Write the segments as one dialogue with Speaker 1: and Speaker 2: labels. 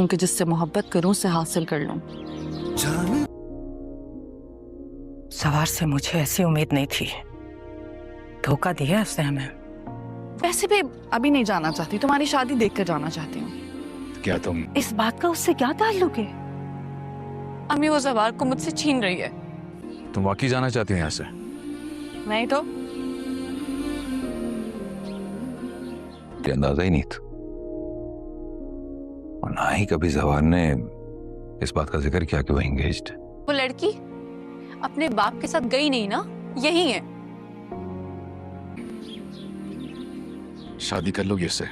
Speaker 1: कि जिससे मोहब्बत करूं उसे हासिल कर लूं।
Speaker 2: सवार से मुझे ऐसी उम्मीद नहीं थी। धोखा दिया उसने हमें।
Speaker 1: वैसे भी अभी नहीं जाना चाहती, तुम्हारी शादी देखकर जाना चाहती हूँ।
Speaker 3: क्या तुम
Speaker 2: इस बात का उससे क्या ताल्लुक है?
Speaker 1: अम्मी वो जवार को मुझसे छीन रही है।
Speaker 3: तुम वाकई जाना चाहती हो यहाँ से?
Speaker 1: नहीं तो
Speaker 3: ये अंदाजा ही नहीं था, और ना ही कभी जवार ने इस बात का जिक्र किया कि वो एंगेज्ड है।
Speaker 1: वो लड़की अपने बाप के साथ गई नहीं ना, यही है।
Speaker 3: शादी कर लोगी उससे?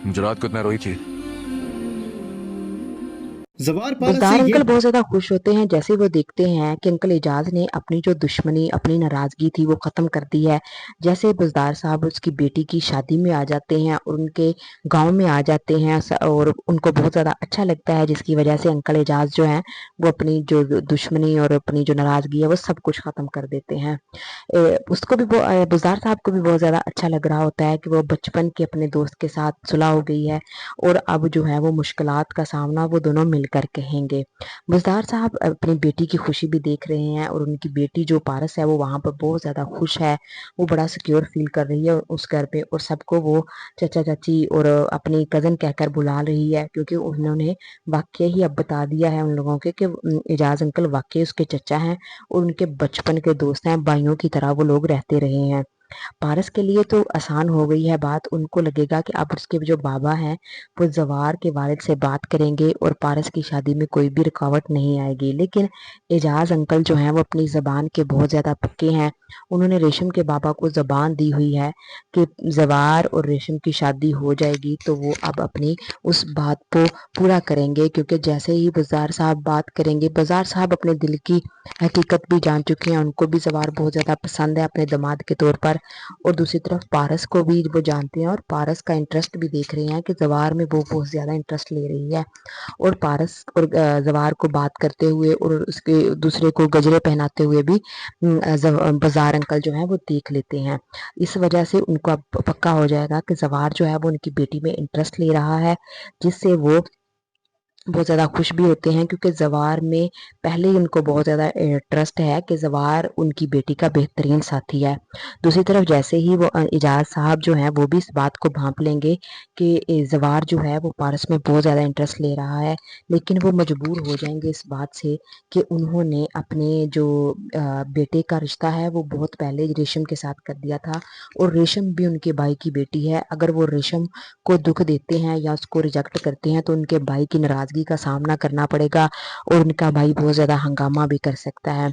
Speaker 3: मुझे रात को इतना रोई थी।
Speaker 4: बुज़दार अंकल बहुत ज्यादा खुश होते हैं जैसे वो देखते हैं कि अंकल एजाज ने अपनी जो दुश्मनी, अपनी नाराजगी थी वो खत्म कर दी है। जैसे बुज़दार साहब उसकी बेटी की शादी में आ जाते हैं और उनके गांव में आ जाते हैं और उनको बहुत ज्यादा अच्छा लगता है, जिसकी वजह से अंकल एजाज जो है वो अपनी जो दुश्मनी और अपनी जो नाराजगी है वो सब कुछ खत्म कर देते हैं। उसको भी बुज़दार साहब को भी बहुत ज्यादा अच्छा लग रहा होता है कि वो बचपन के अपने दोस्त के साथ सुलह हो गई है और अब जो है वो मुश्किलात का सामना वो दोनों मिलकर कहेंगे। बुज़दार साहब अपनी बेटी की खुशी भी देख रहे हैं और उनकी बेटी जो पारस है वो वहाँ पर बहुत ज़्यादा खुश है। वो बड़ा सिक्योर फील कर रही है उस घर पे और सबको वो चाचा चाची और अपनी कज़न कहकर बुला रही है, क्योंकि उन्होंने वाकई ही अब बता दिया है उन लोगों के कि एजाज अंकल वाकई उसके चचा हैं और उनके बचपन के दोस्त हैं, भाइयों की तरह वो लोग रहते रहे हैं। पारस के लिए तो आसान हो गई है बात। उनको लगेगा कि अब उसके जो बाबा हैं वो जवार के वालिद से बात करेंगे और पारस की शादी में कोई भी रुकावट नहीं आएगी। लेकिन एजाज अंकल जो हैं वो अपनी ज़बान के बहुत ज़्यादा पक्के हैं। उन्होंने रेशम के बाबा को ज़बान दी हुई है कि जवार और रेशम की शादी हो जाएगी तो वो अब अपनी उस बात को पूरा करेंगे, क्योंकि जैसे ही बाजार साहब बात करेंगे, बाजार साहब अपने दिल की हकीकत भी जान चुके हैं। उनको भी जवार बहुत ज़्यादा पसंद है अपने दामाद के तौर पर, और दूसरी तरफ पारस को भी वो जानते हैं और पारस का इंटरेस्ट भी देख रहे हैं कि जवार में वो बहुत ज़्यादा इंटरेस्ट ले रही है। और पारस और जवार को बात करते हुए और उसके दूसरे को गजरे पहनाते हुए भी बाजार अंकल जो है वो देख लेते हैं। इस वजह से उनको अब पक्का हो जाएगा कि जवार जो है वो उनकी बेटी में इंटरेस्ट ले रहा है, जिससे वो बहुत ज़्यादा खुश भी होते हैं, क्योंकि जवार में पहले ही उनको बहुत ज़्यादा ट्रस्ट है कि जवार उनकी बेटी का बेहतरीन साथी है। दूसरी तरफ जैसे ही वो एजाज साहब जो हैं वो भी इस बात को भांप लेंगे कि जवार जो है वो पारस में बहुत ज़्यादा इंटरेस्ट ले रहा है, लेकिन वो मजबूर हो जाएंगे इस बात से कि उन्होंने अपने जो बेटे का रिश्ता है वो बहुत पहले रेशम के साथ कर दिया था और रेशम भी उनके भाई की बेटी है। अगर वो रेशम को दुख देते हैं या उसको रिजेक्ट करते हैं तो उनके भाई की नाराज़गी का सामना करना पड़ेगा और उनका भाई बहुत ज़्यादा हंगामा भी कर सकता है।